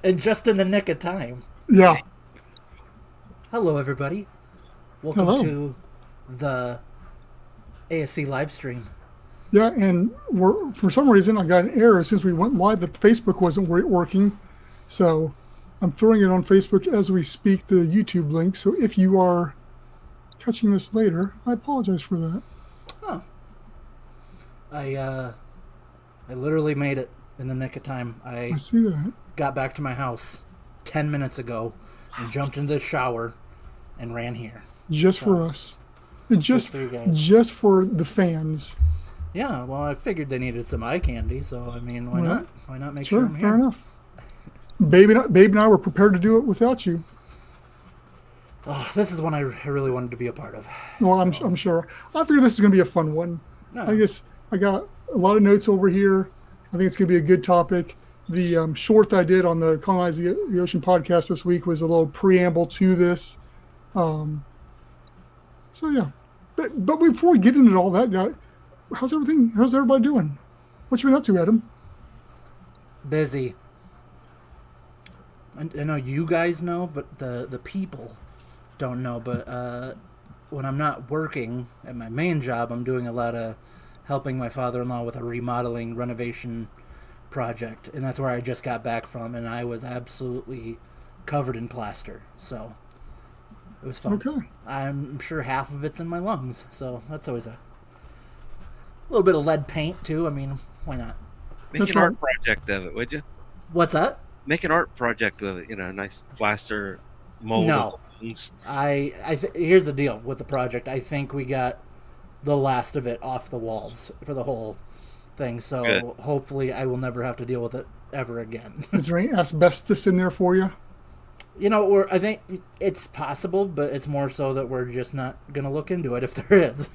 And just in the nick of time. Yeah. Hello, everybody. Welcome Hello. to the ASC live stream. Yeah, and for some reason I got an error since we went live that Facebook wasn't working. So I'm throwing it on Facebook as we speak, the YouTube link. So if you are catching this later, I apologize for that. Oh. I literally made it in the nick of time. I see that. Got back to my house 10 minutes ago and jumped into the shower and ran here. Just for us. Just for you guys. Just for the fans. Yeah, well, I figured they needed some eye candy, so I mean, why not? Why not make sure I'm here? Fair enough. Babe and I were prepared to do it without you. Oh, this is one I really wanted to be a part of. Well, I'm sure. I figure this is going to be a fun one. No. I guess I got a lot of notes over here. I think it's going to be a good topic. The short that I did on the Colonize the Ocean podcast this week was a little preamble to this. So yeah, but before we get into all that, guy, how's everything? How's everybody doing? What you been up to, Adam? Busy. I know you guys know, but the people don't know. But when I'm not working at my main job, I'm doing a lot of helping my father-in-law with a remodeling renovation project, and that's where I just got back from, and I was absolutely covered in plaster. So it was fun. Okay. I'm sure half of it's in my lungs, so that's always a little bit of lead paint too. I mean, why not? Make an art project of it, would you? What's that? Make an art project with it. You know, nice plaster mold. No. Here's the deal with the project. I think we got the last of it off the walls for the whole thing. So Good. Hopefully I will never have to deal with it ever again. Is there any asbestos in there for you? You know, I think it's possible, but it's more so that we're just not going to look into it if there is.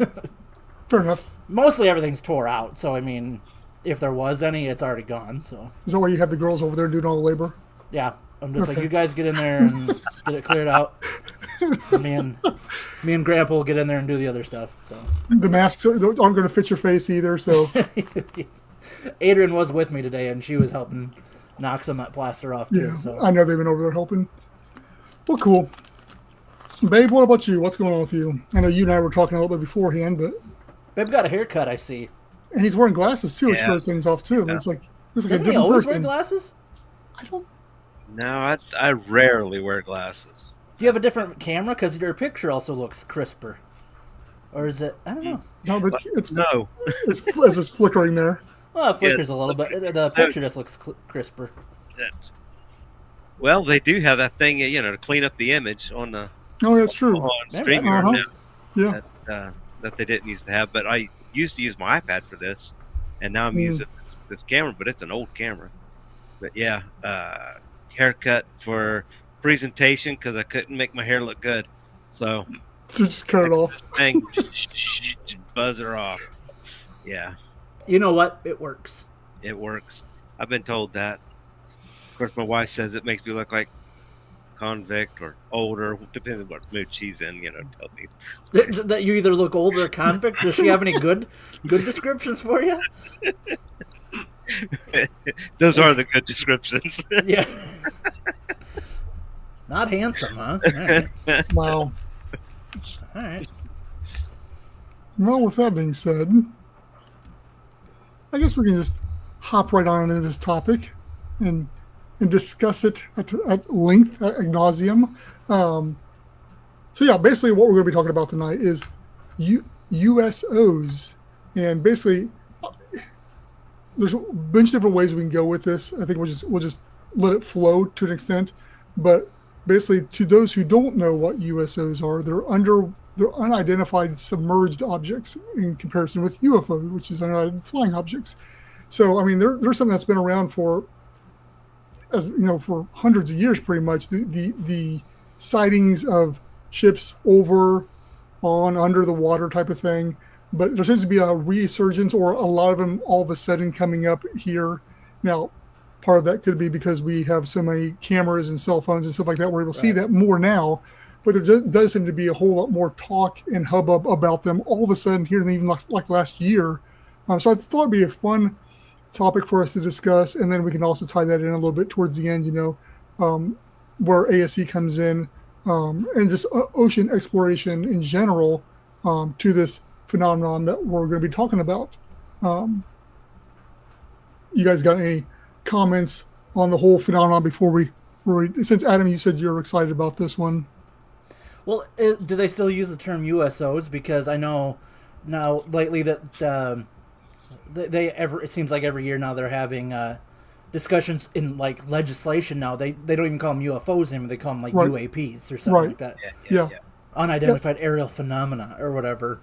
Fair enough. Mostly everything's tore out. So, I mean, if there was any, it's already gone. So Is that why you have the girls over there doing all the labor? yeah. I'm just like, you guys get in there and get it cleared out. Me and Grandpa will get in there and do the other stuff. So The masks aren't going to fit your face either. So Adrian was with me today, and she was helping knock some of that plaster off too. yeah, So I know they've been over there helping. Well, cool. Babe, what about you? What's going on with you? I know you and I were talking a little bit beforehand, but Babe got a haircut, I see. and he's wearing glasses too, which Yeah. throws things off too. Yeah. It's like a Doesn't he different always wear person. glasses? I don't. No, I rarely wear glasses. Do you have a different camera? Because your picture also looks crisper. Or is it? I don't know. No, but it's No. it's just flickering there. Well, it flickers a little bit. The picture just looks crisper. Well, they do have that thing, you know, to clean up the image on the Oh, that's true. on Yeah, StreamYard Yeah. that they didn't used to have. But I used to use my iPad for this, and now I'm using this camera, but it's an old camera. But yeah, haircut for presentation because I couldn't make my hair look good, so So just cut it off. thing buzz her off. Yeah, You know what? It works. it works. I've been told that. Of course, my wife says it makes me look like convict or older, depending on what mood she's in. You know, tell me. That you either look old or convict. Does she have any good descriptions for you? Those are the good descriptions. Yeah. Not handsome, huh? All right. Wow. All right. Well, with that being said, I guess we can just hop right on into this topic and discuss it at length, ad nauseum. So yeah, basically what we're going to be talking about tonight is USOs, and basically there's a bunch of different ways we can go with this. I think we'll just let it flow to an extent, but basically, to those who don't know what USOs are, they're unidentified submerged objects in comparison with UFOs, which is unidentified flying objects. So, I mean, they're something that's been around for, as you know, for hundreds of years, pretty much. The sightings of ships over, on, under the water type of thing. But there seems to be a resurgence, or a lot of them all of a sudden coming up here. Now, part of that could be because we have so many cameras and cell phones and stuff like that. We're able to see that more now. But there does seem to be a whole lot more talk and hubbub about them all of a sudden here, and even like last year, So I thought it'd be a fun topic for us to discuss, and then we can also tie that in a little bit towards the end. Where ASC comes in, and just ocean exploration in general to this phenomenon that we're going to be talking about. You guys got any comments on the whole phenomenon before we since Adam, you said you're excited about this one. Well, do they still use the term USOs? Because I know now lately that it seems like every year now they're having discussions in like legislation. Now they don't even call them UFOs anymore. They call them like UAPs or something like that. Yeah. Unidentified aerial phenomena or whatever.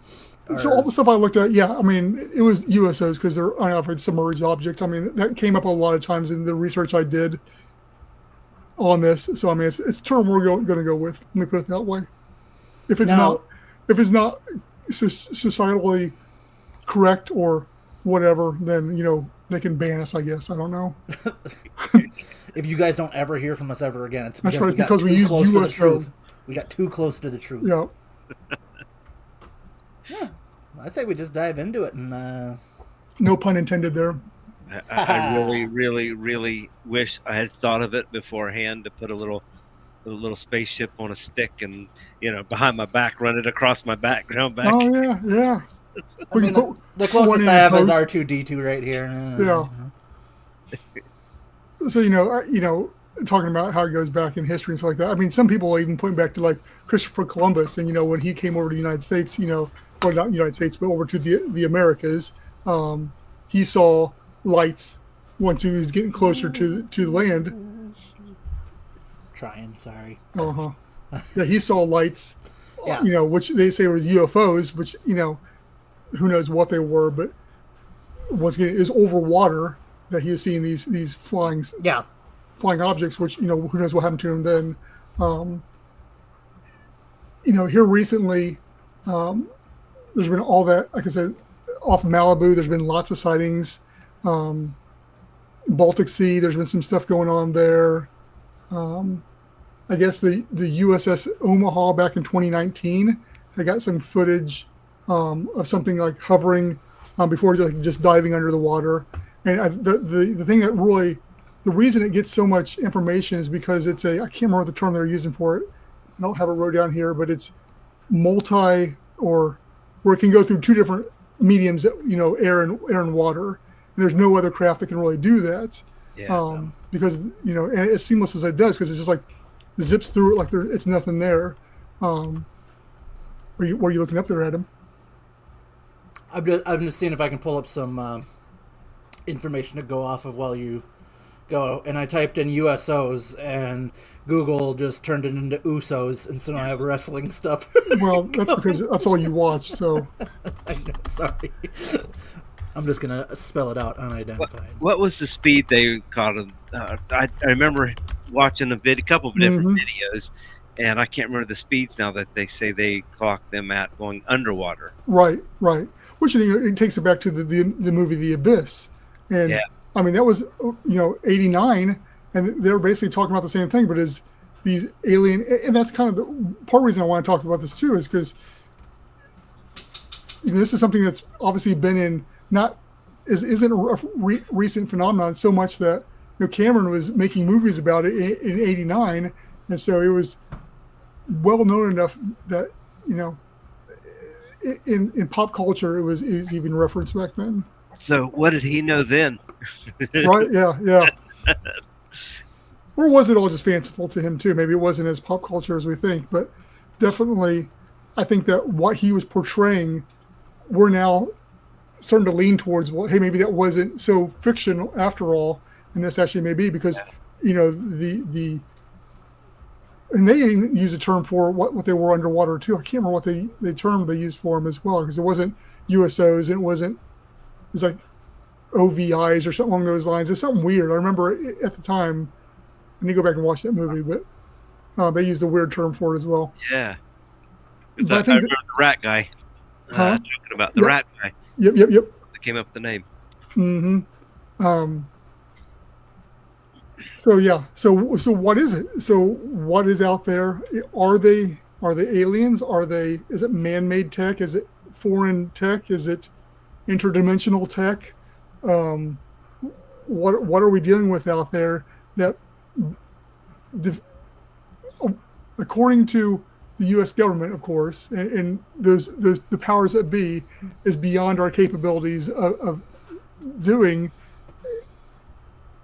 So all the stuff I looked at, I mean, it was USOs because they're unidentified submerged objects. I mean, that came up a lot of times in the research I did on this. So I mean, it's a term we're going to go with. Let me put it that way. If it's not societally correct or whatever, then they can ban us. I guess I don't know. If you guys don't ever hear from us ever again, it's that's right, because we use USO. We got too close to the truth. Yeah. Yeah, I say we just dive into it and. No pun intended there. I really, really, really wish I had thought of it beforehand to put a little spaceship on a stick and behind my back, run it across my background back. Oh yeah. I mean, the closest I have is R2D2 right here. Yeah. So talking about how it goes back in history and stuff like that. I mean, some people even point back to like Christopher Columbus, and when he came over to the United States, well, not United States, but over to the Americas, he saw lights once he was getting closer to the land. Sorry. Yeah, he saw lights. Yeah. Which they say were UFOs, which who knows what they were, but once again, it was over water that he was seeing these flying objects, which who knows what happened to him then. Here recently, there's been all that, like I said, off Malibu. There's been lots of sightings. Baltic Sea, there's been some stuff going on there. I guess the USS Omaha back in 2019, they got some footage of something like hovering before just diving under the water. And the thing that really, the reason it gets so much information is because I can't remember the term they're using for it. I don't have it wrote down here, but it's where it can go through two different mediums, air and water. And there's no other craft that can really do that. Yeah. Because, and as seamless as it does, because it's just like zips through it like it's nothing there. What are you looking up there, Adam? I'm just seeing if I can pull up some information to go off of while you go. And I typed in USOs, and Google just turned it into USOs, and so now I have wrestling stuff. Well, that's because that's all you watch. So I know, sorry. I'm just gonna spell it out, unidentified. What was the speed they caught them? I remember watching a couple of different videos, and I can't remember the speeds now that they say they clocked them at going underwater. Right. Which it takes it back to the movie The Abyss, and I mean that was 89, and they were basically talking about the same thing, but as these alien, and that's kind of the part of the reason I want to talk about this too, is because this is something that's obviously been in. Isn't a recent phenomenon so much that Cameron was making movies about it in '89, and so it was well known enough that in pop culture it was even referenced back then. So what did he know then? Right? Yeah. Or was it all just fanciful to him too? Maybe it wasn't as pop culture as we think, but definitely, I think that what he was portraying, we're now starting to lean towards, well, hey, maybe that wasn't so fiction after all, and this actually may be, because and they even use a term for what they were underwater too. I can't remember what the term they used for them as well, because it wasn't USOs and it's like OVIs or something along those lines. It's something weird. I remember at the time, I need to go back and watch that movie, but they used a weird term for it as well. Yeah. I remember the rat guy. Talking about the rat guy. Yep. That came up with the name. Mm-hmm. So what is it? So what is out there? Are they aliens? Is it man-made tech? Is it foreign tech? Is it interdimensional tech. What are we dealing with out there that, according to the U.S. government, of course, and the powers that be, is beyond our capabilities of doing,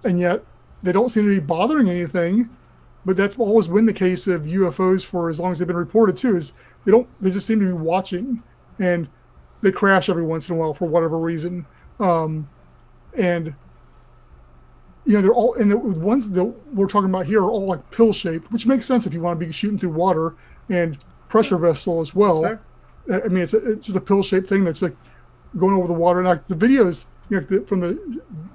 and yet they don't seem to be bothering anything. But that's always been the case of UFOs for as long as they've been reported too. Is they just seem to be watching, and they crash every once in a while for whatever reason. And they're all, and the ones that we're talking about here are all like pill shaped, which makes sense if you want to be shooting through water, and pressure vessel as well. I mean, it's just a pill shaped thing that's like going over the water. And like the videos, from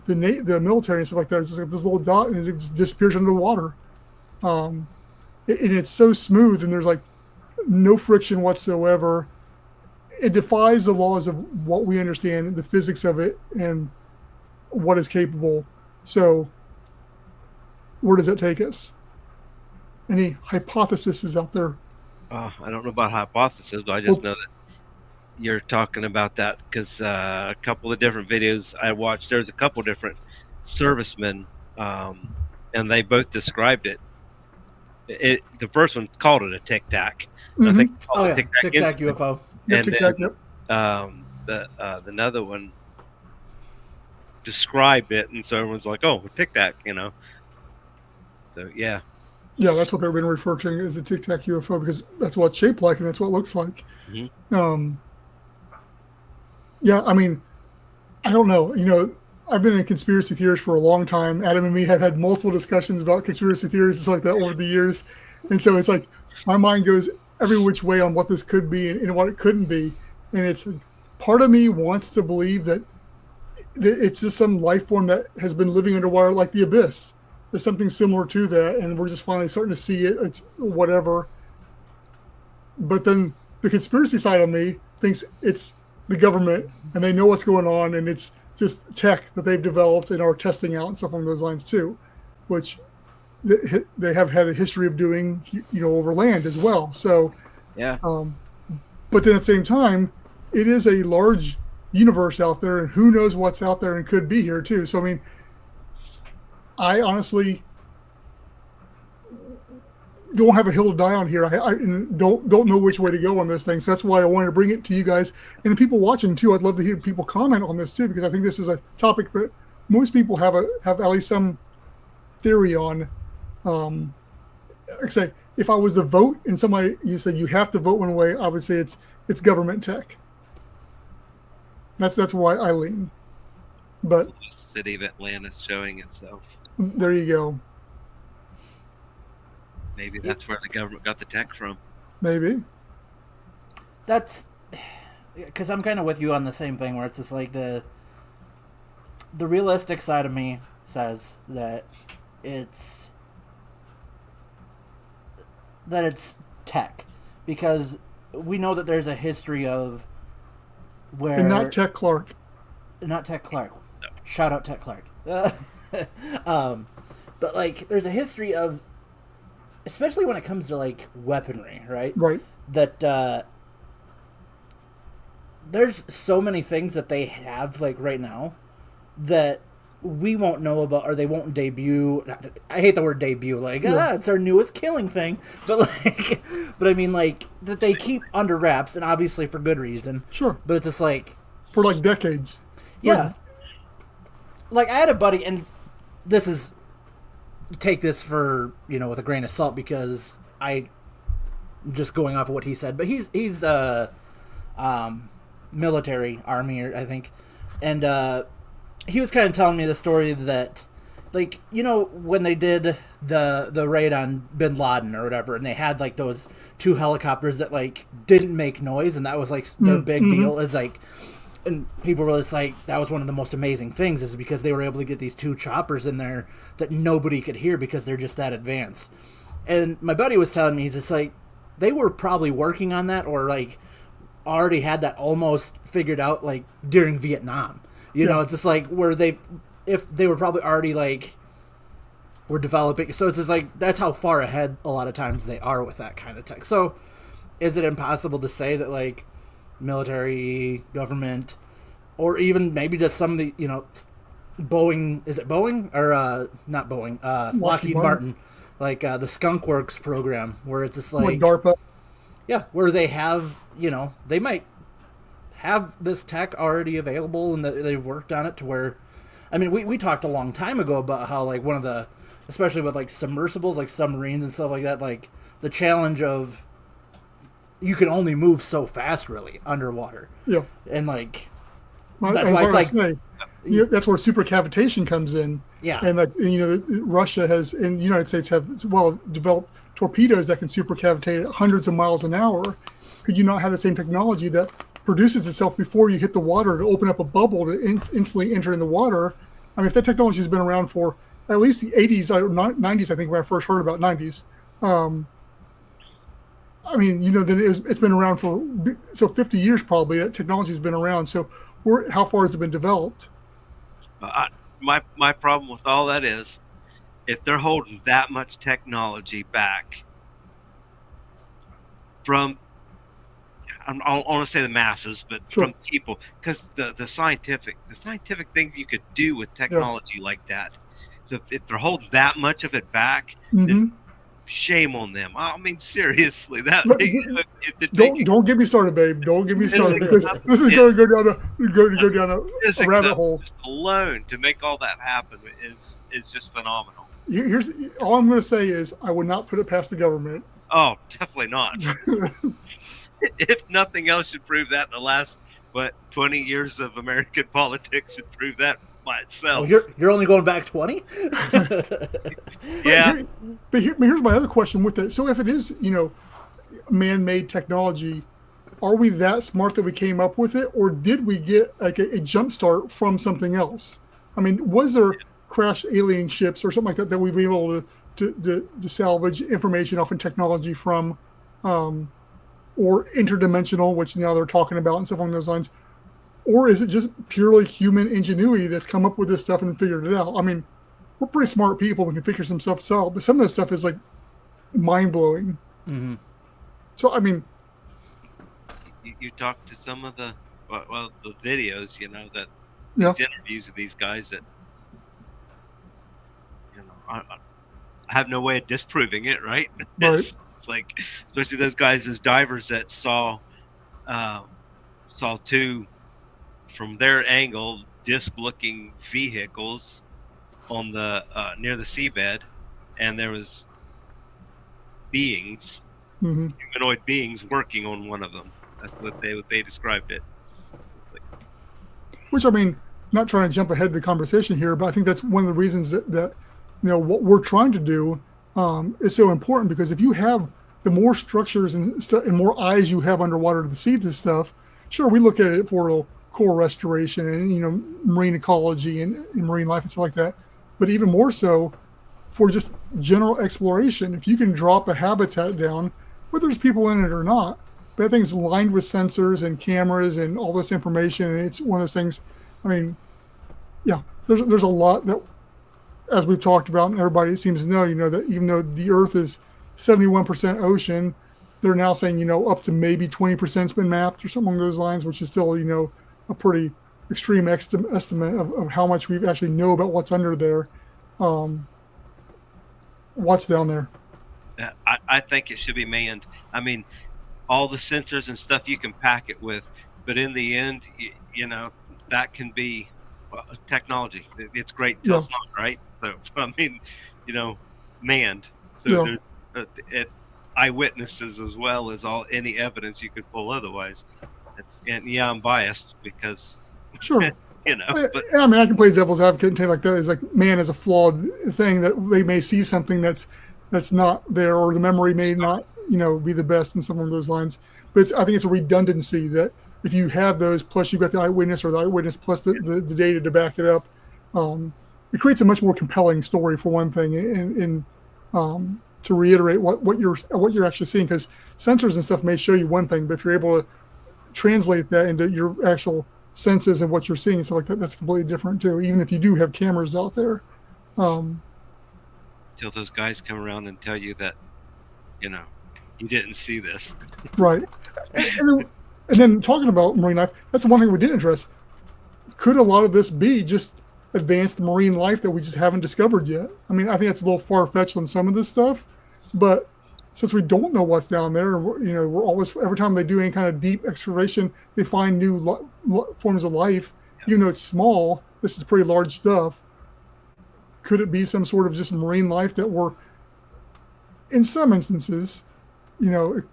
the military and stuff like that, it's just like this little dot, and it just disappears under the water. And it's so smooth, and there's like no friction whatsoever. It defies the laws of what we understand, the physics of it, and what is capable. So, where does that take us? Any hypotheses out there? I don't know about hypothesis, but I just know that you're talking about that because a couple of different videos I watched, there's a couple different servicemen, and they both described it. The first one called it a Tic Tac. Mm-hmm. I think Tic Tac UFO. Yep, Tic Tac. Yep. The another one described it, and so everyone's like, "Oh, Tic Tac," So yeah. Yeah, that's what they've been referring to as a Tic Tac UFO, because that's what it's shaped like and that's what it looks like. Mm-hmm. Yeah, I mean, I don't know. I've been in conspiracy theories for a long time. Adam and me have had multiple discussions about conspiracy theories and stuff like that over the years. And so it's like my mind goes every which way on what this could be and what it couldn't be. And it's part of me wants to believe that it's just some life form that has been living underwater, like the abyss. There's something similar to that, and we're just finally starting to see it. It's whatever. But then the conspiracy side of me thinks it's the government, and they know what's going on, and it's just tech that they've developed and are testing out and stuff along those lines too, which they have had a history of doing, over land as well. So, yeah. But then at the same time, it is a large universe out there, and who knows what's out there and could be here too. So I mean, I honestly don't have a hill to die on here. I don't know which way to go on this thing. So that's why I wanted to bring it to you guys and the people watching too. I'd love to hear people comment on this too, because I think this is a topic that most people have at least some theory on. Like I say, if I was to vote and you said you have to vote one way, I would say it's government tech. That's why I lean. But the city of Atlantis showing itself. There you go. Maybe that's where the government got the tech from. Maybe. That's because I'm kind of with you on the same thing, where it's just like the realistic side of me says that it's tech, because we know that there's a history of where, and not Tech Clark. Not Tech Clark. No. Shout out Tech Clark. But like, there's a history of, especially when it comes to like weaponry, right? Right. That there's so many things that they have like right now that we won't know about, or they won't debut. I hate the word debut. Like, it's our newest killing thing. But I mean, like, that they keep under wraps, and obviously for good reason. Sure. But it's just like, for like decades. Yeah. Like, I had a buddy, and take this for, with a grain of salt, because I'm just going off of what he said. But he's military, army, I think. And he was kind of telling me the story that, like, when they did the raid on Bin Laden or whatever, and they had like those 2 helicopters that like didn't make noise, and that was like their big deal, is like, and people were just like, that was one of the most amazing things, is because they were able to get these 2 choppers in there that nobody could hear because they're just that advanced. And my buddy was telling me, he's just like, they were probably working on that, or like already had that almost figured out like during Vietnam. It's just like if they were probably already like were developing. So it's just like, that's how far ahead a lot of times they are with that kind of tech. So is it impossible to say that like military, government, or even maybe just some of the, Boeing, is it Boeing or not Boeing, Lockheed Martin, like the Skunk Works program, where it's just like DARPA. Yeah, where they have, they might have this tech already available and they've worked on it to where, I mean, we talked a long time ago about how, like, one of the, especially with, like, submersibles, like submarines and stuff like that, like, the challenge of you can only move so fast, really, underwater. Yeah. And, like, that's why it's like, that's where supercavitation comes in. Yeah. And, like, Russia has, and the United States have, developed torpedoes that can supercavitate at hundreds of miles an hour. Could you not have the same technology that produces itself before you hit the water to open up a bubble to instantly enter in the water? I mean, if that technology has been around for at least the 80s or 90s, I think, when I first heard about 90s. I mean, then it's been around for 50 years probably. That technology has been around. So how far has it been developed? My problem with all that is, if they're holding that much technology back from, I don't want to say the masses, but Sure. from people, because the scientific things you could do with technology like that. So if they're holding that much of it back, then shame on them. I mean, seriously, don't get me started, babe. Don't get me started, because this is going to go down a rabbit hole. Just alone to make all that happen is just phenomenal. Here's all I'm going to say is I would not put it past the government. Oh, definitely not. If nothing else should prove that, in the last 20 years of American politics should prove that by itself. Oh, you're only going back 20? Yeah. But here's my other question with it. So if it is, man-made technology, are we that smart that we came up with it, or did we get like a jump start from something else? I mean, was there crashed alien ships or something like that we've been able to salvage information off in technology from, or interdimensional, which now they're talking about and stuff along those lines? Or is it just purely human ingenuity that's come up with this stuff and figured it out? I mean, we're pretty smart people. We can figure some stuff out, but some of this stuff is like mind-blowing. Mm-hmm. So, I mean, you talk to some of the videos, that yeah. these interviews of these guys that, I have no way of disproving it, right? Right. It's like, especially those guys, those divers that saw two, from their angle, disc-looking vehicles on the near the seabed, and there was beings, humanoid beings, working on one of them. That's what they described it. Which, I mean, not trying to jump ahead of the conversation here, but I think that's one of the reasons that what we're trying to do is so important, because if you have the more structures and more eyes you have underwater to see this stuff, sure, we look at it for coral restoration and marine ecology and marine life and stuff like that, but even more so for just general exploration. If you can drop a habitat down, whether there's people in it or not, but that thing's lined with sensors and cameras and all this information, and it's one of those things. I mean, yeah, there's a lot that, as we've talked about, and everybody seems to know, that even though the Earth is 71% ocean, they're now saying, up to maybe 20% has been mapped or something along those lines, which is still, a pretty extreme estimate of how much we actually know about what's under there, what's down there. I think it should be manned. I mean, all the sensors and stuff you can pack it with, but in the end, that can be technology. It's great until it's not, right? So, I mean, manned. So there's eyewitnesses as well as any evidence you could pull otherwise. I'm biased because sure. But I mean, I can play devil's advocate and take like that. It's like man is a flawed thing, that they may see something that's not there, or the memory may not be the best in some of those lines. But I think it's a redundancy that if you have those, plus you've got the eyewitness, or the eyewitness plus the data to back it up, it creates a much more compelling story, for one thing, and to reiterate what you're actually seeing, because sensors and stuff may show you one thing, but if you're able to translate that into your actual senses and what you're seeing and stuff like that, that's completely different too, even if you do have cameras out there. Till those guys come around and tell you that you didn't see this, right? And then talking about marine life, that's one thing we didn't address. could a lot of this be just advanced marine life that we just haven't discovered yet? I mean, I think that's a little far-fetched on some of this stuff, but since we don't know what's down there, we're always, every time they do any kind of deep exploration, they find new forms of life. Even though it's small, this is pretty large stuff. Could it be some sort of just marine life that we're, in some instances, talking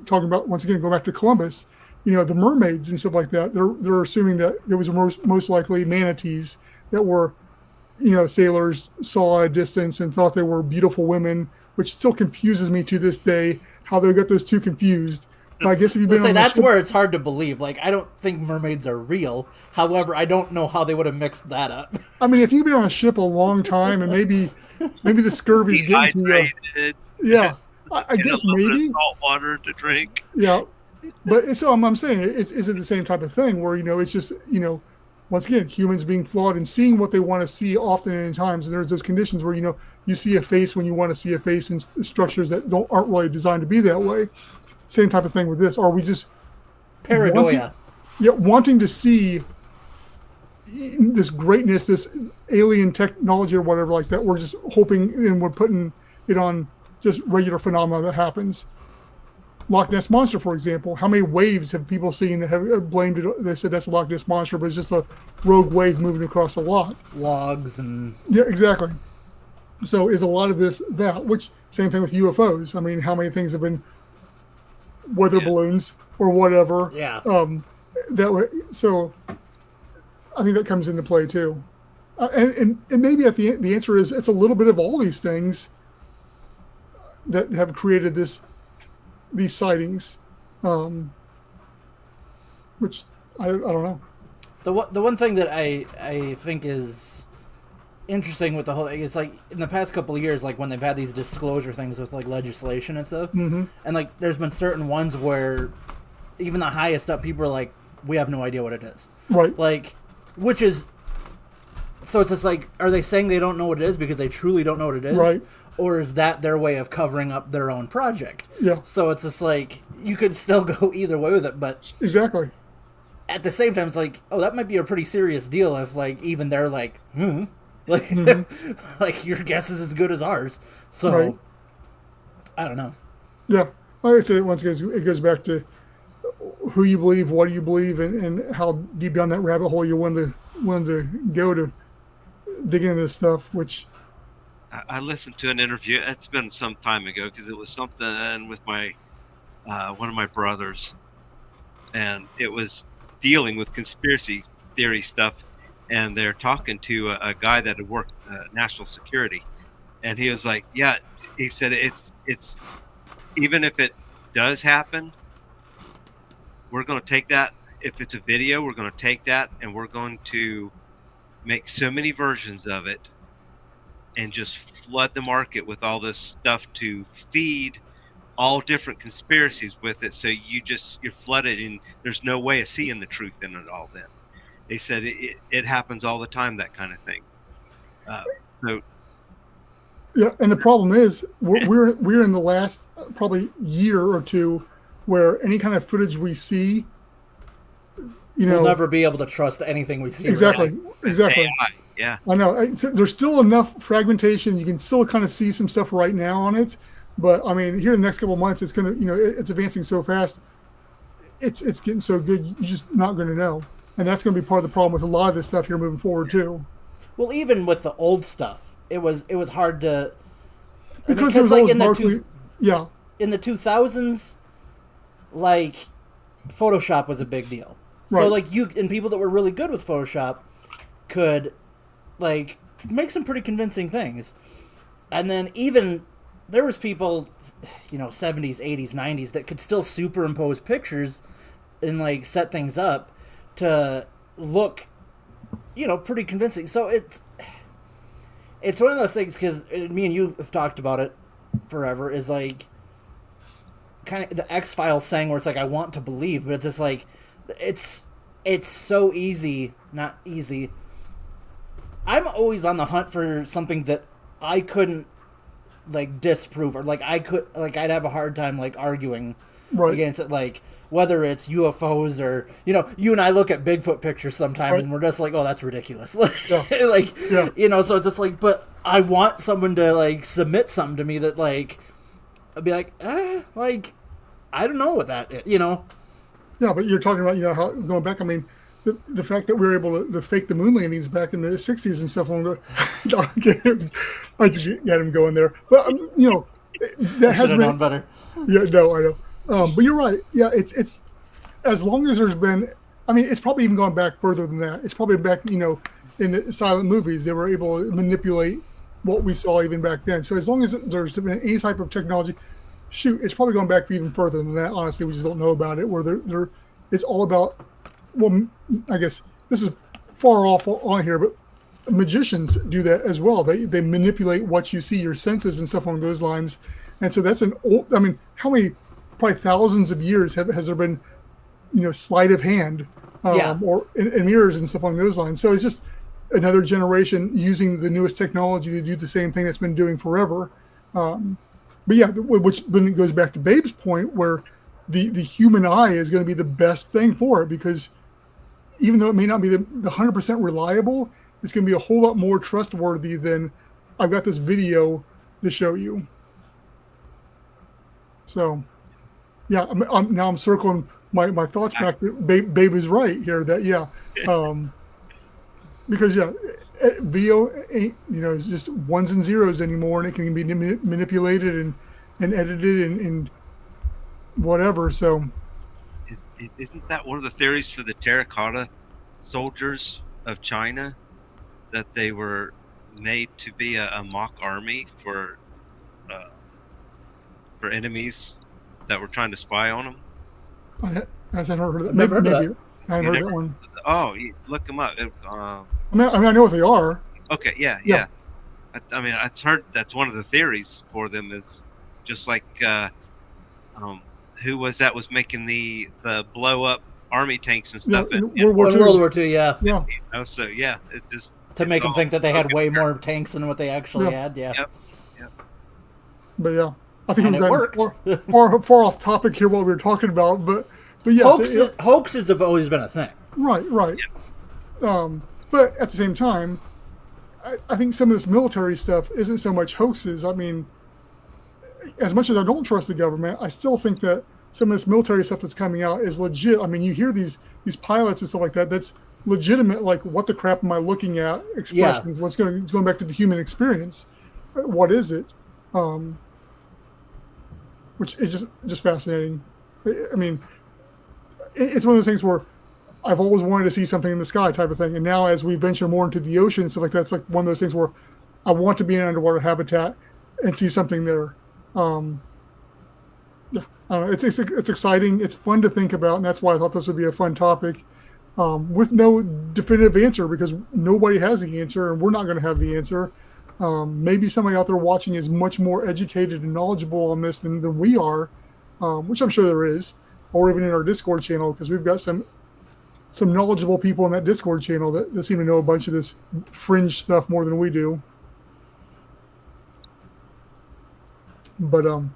about, once again, going back to Columbus, the mermaids and stuff like that, they're assuming that there was most likely manatees that were, sailors saw at a distance and thought they were beautiful women, which still confuses me to this day how they got those two confused. But I guess if you've been on that's where it's hard to believe. Like, I don't think mermaids are real. However, I don't know how they would have mixed that up. I mean, if you've been on a ship a long time and maybe the scurvy's getting to you. Yeah. I guess maybe salt water to drink. Yeah, but so I'm saying is it the same type of thing where it's just once again humans being flawed and seeing what they want to see often and in times, and there's those conditions where you see a face when you want to see a face in structures that aren't really designed to be that way. Same type of thing with this. Are we just paranoia? Wanting to see this greatness, this alien technology or whatever like that. We're just hoping and we're putting it on just regular phenomena that happens. Loch Ness Monster, for example, how many waves have people seen that have blamed it? They said that's a Loch Ness Monster, but it's just a rogue wave moving across a loch. Logs and... Yeah, exactly. So is a lot of this that, which, same thing with UFOs. I mean, how many things have been weather balloons or whatever? Yeah. So I think that comes into play too. And maybe at the answer is it's a little bit of all these things that have created these sightings, which I don't know. The one thing that I think is interesting with the whole thing is, like, in the past couple of years, like when they've had these disclosure things with like legislation and stuff, and like there's been certain ones where even the highest up people are like, we have no idea what it is, right? Like, which is, so it's just like, are they saying they don't know what it is because they truly don't know what it is, right? Or is that their way of covering up their own project? Yeah. So it's just like, you could still go either way with it, but exactly. At the same time, it's like, oh, that might be a pretty serious deal if, like, even they're like, like, like your guess is as good as ours. So, right. I don't know. Yeah, like I say, once again, it goes back to who you believe, what do you believe, and how deep down that rabbit hole you're willing to go to dig into this stuff, which. I listened to an interview. It's been some time ago because it was something with my one of my brothers, and it was dealing with conspiracy theory stuff. And they're talking to a guy that had worked national security, and he was like, "Yeah," he said, "It's even if it does happen, we're going to take that. If it's a video, we're going to take that, and we're going to make so many versions of it." And just flood the market with all this stuff to feed all different conspiracies with it. So you're flooded, and there's no way of seeing the truth in it all. Then they said it happens all the time, that kind of thing. So yeah, and the problem is we're in the last probably year or two where any kind of footage we see, we'll never be able to trust anything we see. Exactly, really. Exactly. AI. Yeah, I know. There's still enough fragmentation. You can still kind of see some stuff right now on it, but I mean, here in the next couple of months, it's gonna, it's advancing so fast. It's getting so good, you're just not going to know, and that's going to be part of the problem with a lot of this stuff here moving forward too. Well, even with the old stuff, it was hard to because it was like in the 2000s, like Photoshop was a big deal. Right. So like people that were really good with Photoshop could like make some pretty convincing things. And then even there was people, 70s, 80s, 90s that could still superimpose pictures and like set things up to look, pretty convincing. So it's one of those things, because me and you have talked about it forever, is like kind of the X-Files saying where it's like, I want to believe, but it's just like, it's so easy, not easy. I'm always on the hunt for something that I couldn't like disprove, or like I'd have a hard time like arguing right. against it. Like, whether it's UFOs or, you know, you and I look at Bigfoot pictures sometimes Right. and we're just like, oh, that's ridiculous. Yeah. Like, Yeah. you know, so it's just like, but I want someone to like submit something to me that like, I'd be like, like, I don't know what that is, you know? Yeah, but you're talking about, you know, how going back. I mean, the fact that we were able to fake the moon landings back in the '60s and stuff. I just get him going there, but you know, that has Should have known been. better. Yeah, no, I know. But you're right. Yeah, it's as long as there's been. I mean, it's probably even gone back further than that. It's probably back, you know, in the silent movies, they were able to manipulate what we saw even back then. So as long as there's been any type of technology, shoot, it's probably gone back even further than that. Honestly, we just don't know about it. Where it's all about. Well, I guess this is far off on here, but magicians do that as well. They manipulate what you see, your senses and stuff along those lines. And so that's an old. I mean, how many? Probably thousands of years has there been, you know, sleight of hand, or in mirrors and stuff along those lines. So it's just another generation using the newest technology to do the same thing that's been doing forever. But yeah, which then it goes back to Babe's point, where the human eye is going to be the best thing for it, because even though it may not be the 100% reliable, it's going to be a whole lot more trustworthy than I've got this video to show you. So, yeah, I'm circling my thoughts back. Babe is right here. That because video ain't, you know, it's just ones and zeros anymore, and it can be manipulated and edited and whatever. So. Isn't that one of the theories for the terracotta soldiers of China, that they were made to be a mock army for enemies that were trying to spy on them? I haven't heard of that. Never heard of maybe I haven't heard that one. Oh, you look them up. I mean, I know what they are. Okay, yeah. I mean, I've heard that's one of the theories for them, is just like who was making the blow up army tanks and stuff in in World War II, yeah. Yeah. you know, so yeah, it just To make them all think that they had way broken. more tanks than what they actually had, yeah. Yep. But yeah, I think And we've it gone worked. far off topic here what we were talking about, but yes, Hoaxes have always been a thing. right. But at the same time, I think some of this military stuff isn't so much hoaxes. I mean, as much as I don't trust the government, I still think that some of this military stuff that's coming out is legit. I mean, you hear these pilots and stuff like that. That's legitimate. Like, what the crap am I looking at? Expressions. It's going back to the human experience. What is it? Which is just fascinating. I mean, it's one of those things where I've always wanted to see something in the sky type of thing. And now as we venture more into the ocean and stuff like that, it's like one of those things where I want to be in an underwater habitat and see something there. Yeah, I don't know. It's exciting. It's fun to think about, and that's why I thought this would be a fun topic, with no definitive answer, because nobody has the answer, and we're not going to have the answer. Maybe somebody out there watching is much more educated and knowledgeable on this than we are, which I'm sure there is, or even in our Discord channel, because we've got some knowledgeable people in that Discord channel that seem to know a bunch of this fringe stuff more than we do. But you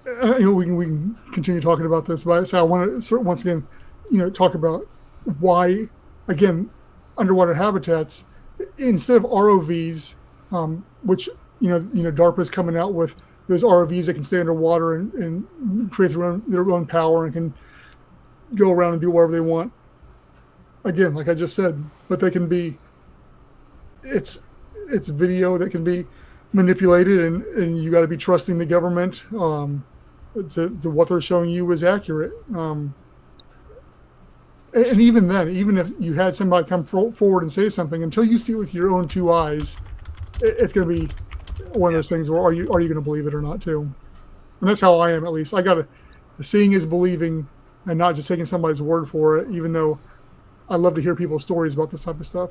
know, we can continue talking about this, but I want to once again, you know, talk about why, again, underwater habitats instead of ROVs, which you know DARPA's coming out with those ROVs that can stay underwater and create their own power and can go around and do whatever they want. Again, like I just said, but they can be. It's video that can be manipulated, and you got to be trusting the government to what they're showing you is accurate. And even then, even if you had somebody come forward and say something, until you see it with your own two eyes, it's going to be one of those things where are you going to believe it or not too? And that's how I am, at least. I got to, seeing is believing, and not just taking somebody's word for it, even though I love to hear people's stories about this type of stuff.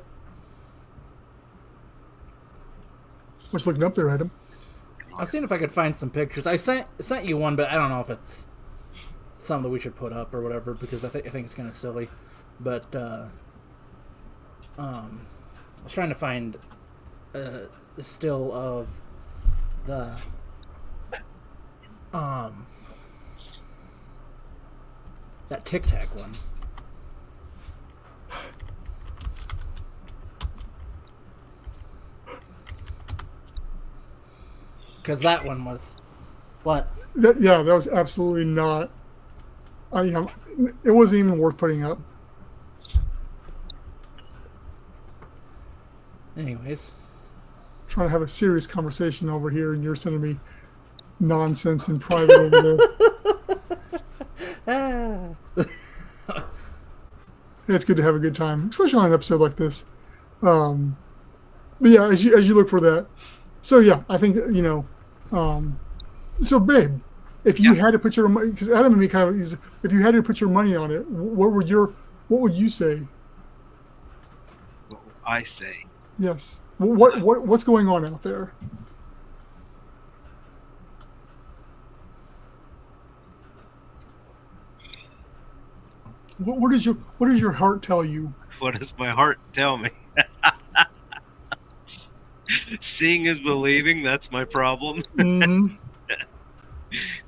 What's looking up there, Adam? I was seeing if I could find some pictures. I sent you one, but I don't know if it's something that we should put up or whatever, because I think it's kind of silly. But I was trying to find a still of the That Tic Tac one. Because that one was... What? That was absolutely not. It wasn't even worth putting up. Anyways. Trying to have a serious conversation over here, and you're sending me nonsense in private over there. It's good to have a good time, especially on an episode like this. But yeah, as you look for that. So yeah, I think so babe, if you had to put your money, because Adam and me kind of, if you had to put your money on it, what would you say? What would I say? Yes. What's going on out there? What does your heart tell you? What does my heart tell me? Seeing is believing. That's my problem. Mm-hmm.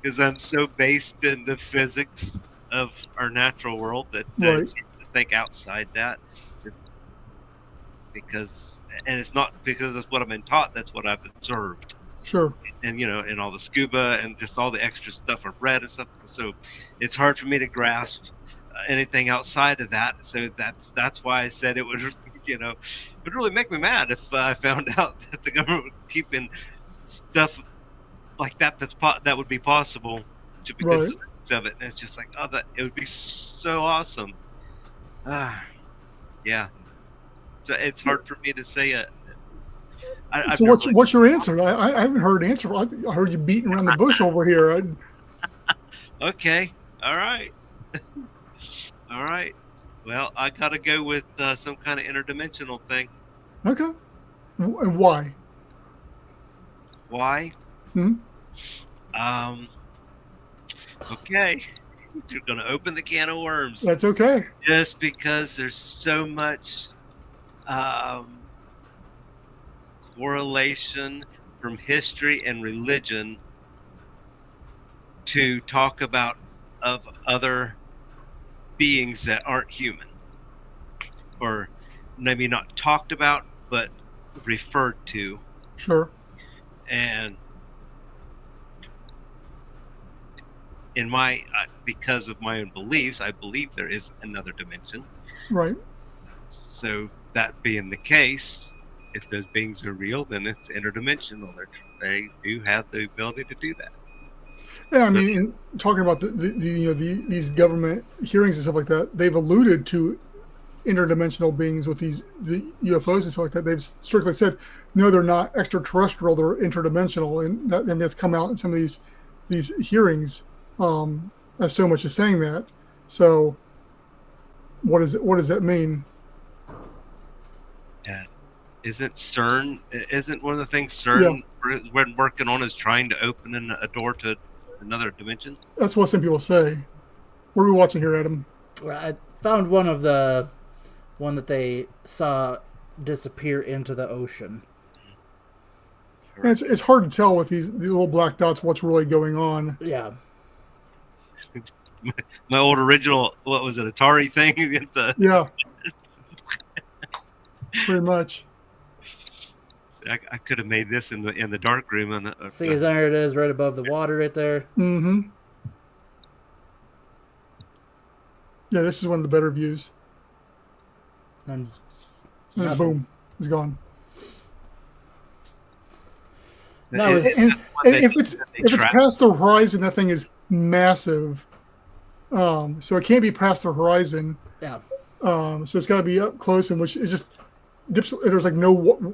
Because I'm so based in the physics of our natural world that Right. it's hard to think outside that. Because, and it's not because that's what I've been taught. That's what I've observed. Sure. And and all the scuba and just all the extra stuff I've read and stuff. So it's hard for me to grasp anything outside of that. So that's why I said it would, it would really make me mad if I found out that the government was keeping stuff like that that would be possible just because of it. And it's just like, that it would be so awesome. Yeah. So it's hard for me to say it. So what's your answer? I haven't heard an answer. I heard you beating around the bush over here. Okay. All right. All right. Well, I got to go with some kind of interdimensional thing. Okay. And why? Why? Okay. You're going to open the can of worms. That's okay. Just because there's so much correlation from history and religion to talk about of other beings that aren't human, or maybe not talked about but referred to. Sure. And in because of my own beliefs, I believe there is another dimension. Right. So that being the case, if those beings are real, then it's interdimensional. They do have the ability to do that. Yeah, I mean, in talking about these government hearings and stuff like that, they've alluded to interdimensional beings with the UFOs and stuff like that. They've strictly said, no, they're not extraterrestrial, they're interdimensional, and that's come out in some of these hearings. As so much as saying that. So, what does that mean? Yeah. Isn't one of the things CERN when working on is trying to open a door to another dimension? That's what some people say. What are we watching here, Adam? Well, I found one that they saw disappear into the ocean. And it's hard to tell with these little black dots what's really going on. Yeah. My old original, what was it, Atari thing? Yeah. Pretty much. I could have made this in the dark room. See, there it is, right above the water, right there. Mm-hmm. Yeah, this is one of the better views. And boom, it's gone. No, and if it's past the horizon, that thing is massive. So it can't be past the horizon. Yeah. So it's got to be up close, in which it just dips. There's like no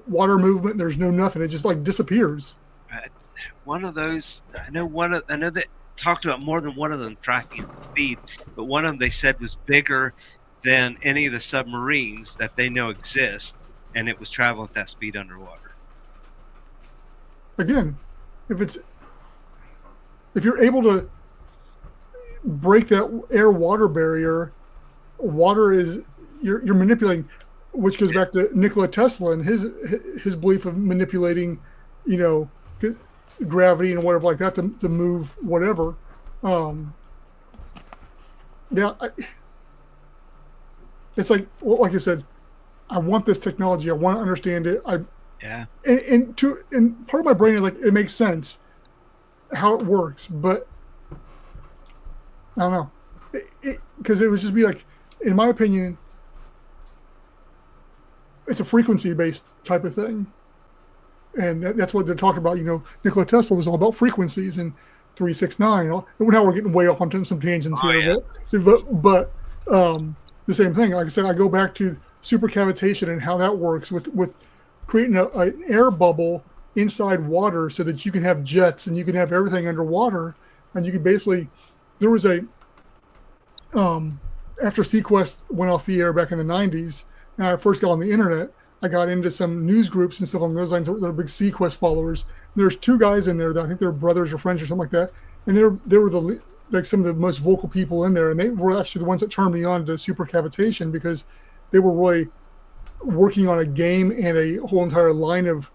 water movement. There's no nothing. It just like disappears. One of those, I know that talked about more than one of them tracking speed, but one of them they said was bigger than any of the submarines that they know exist, and it was traveling at that speed underwater. Again, if you're able to break that air-water barrier, water is you're manipulating, which goes back to Nikola Tesla and his belief of manipulating, gravity and whatever like that to move whatever. yeah, it's like, well, like I said, I want this technology. I want to understand it. Yeah. And part of my brain is like, it makes sense how it works, but I don't know, because it would just be like, in my opinion, it's a frequency-based type of thing, and that's what they're talking about. Nikola Tesla was all about frequencies and 369. And now we're getting way off onto some tangents here, Yeah. but the same thing. Like I said, I go back to supercavitation and how that works with creating an air bubble inside water so that you can have jets and you can have everything underwater, and you can basically. There was a after Sequest went off the air back in the 90s, and I first got on the internet, I got into some news groups and stuff along those lines that are big Sequest followers. There's two guys in there that I think they're brothers or friends or something like that, and they were some of the most vocal people in there, and they were actually the ones that turned me on to supercavitation because they were really working on a game and a whole entire line of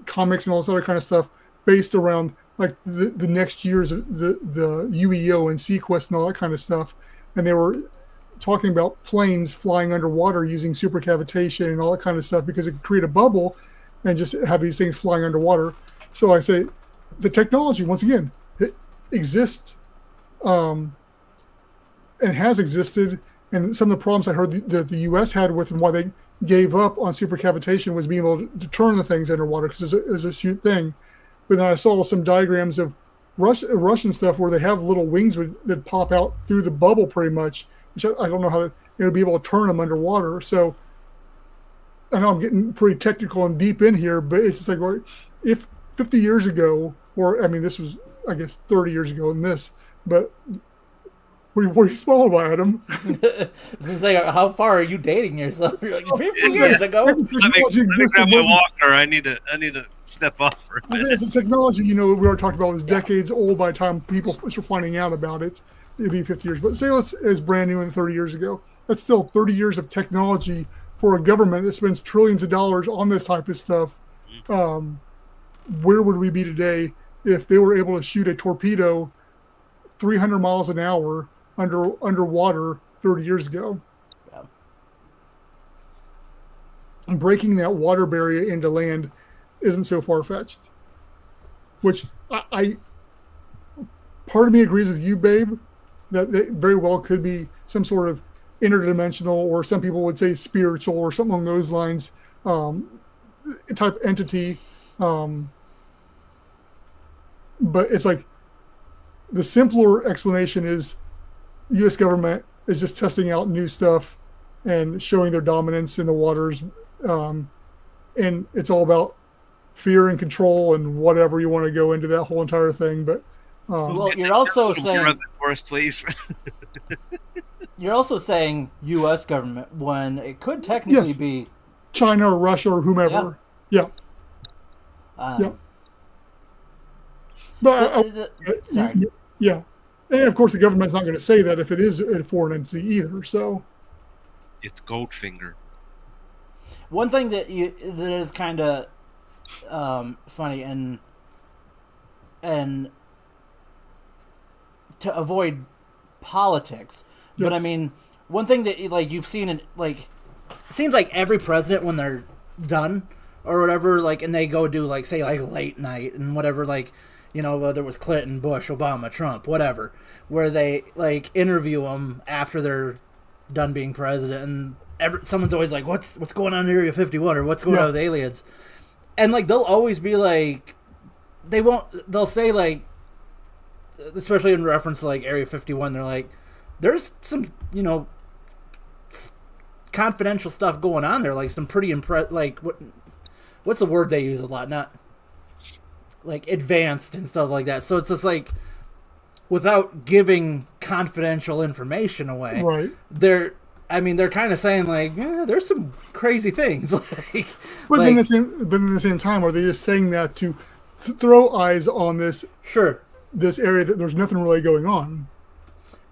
comics and all this other kind of stuff based around like the next years of the UEO and Sequest and all that kind of stuff, and they were talking about planes flying underwater using supercavitation and all that kind of stuff because it could create a bubble and just have these things flying underwater. So I say the technology, once again, it exists and has existed. And some of the problems I heard the U.S. had with and why they gave up on supercavitation was being able to turn the things underwater because it's a shoot thing. But then I saw some diagrams of Russian stuff where they have little wings that pop out through the bubble pretty much, which I don't know how it would be able to turn them underwater. So I know I'm getting pretty technical and deep in here, but it's just like, well, if 50 years ago, or I mean, this was, I guess, 30 years ago in this, but were you small about Adam? I was gonna say, how far are you dating yourself? You're like 50 years ago. Let me grab my walker. I need to step off for a minute. It's a technology, we already talked about, was decades old by the time people were finding out about it. It'd be 50 years. But say it's brand new and 30 years ago. That's still 30 years of technology for a government that spends trillions of dollars on this type of stuff. Where would we be today if they were able to shoot a torpedo 300 miles an hour underwater 30 years ago? Yeah. And breaking that water barrier into land isn't so far-fetched. Which I part of me agrees with you, babe, that it very well could be some sort of interdimensional, or some people would say spiritual, or something along those lines, type entity. But it's like the simpler explanation is the U.S. government is just testing out new stuff and showing their dominance in the waters, and it's all about fear and control and whatever you want to go into that whole entire thing. But well, you're also saying for us, please. You're also saying U.S. government when it could technically be China or Russia or whomever. Yeah. Yeah. But sorry. Yeah. And of course, the government's not going to say that if it is a foreign entity either. So it's Goldfinger. One thing that is kind of funny and to avoid politics, but I mean, one thing that like you've seen in like, it seems like every president when they're done or whatever, like, and they go do like say like late night and whatever, like, whether it was Clinton, Bush, Obama, Trump, whatever, where they like interview them after they're done being president, and someone's always like, what's going on in Area 51 or what's going on with aliens, and like they'll always be like, they'll say like, especially in reference to like Area 51, they're like, there's some confidential stuff going on there, like some pretty like what's the word they use a lot, not like advanced and stuff like that. So it's just like, without giving confidential information away, right? They're kind of saying like, yeah, there's some crazy things. Like, but in the same time, are they just saying that to throw eyes on this? Sure. This area that there's nothing really going on.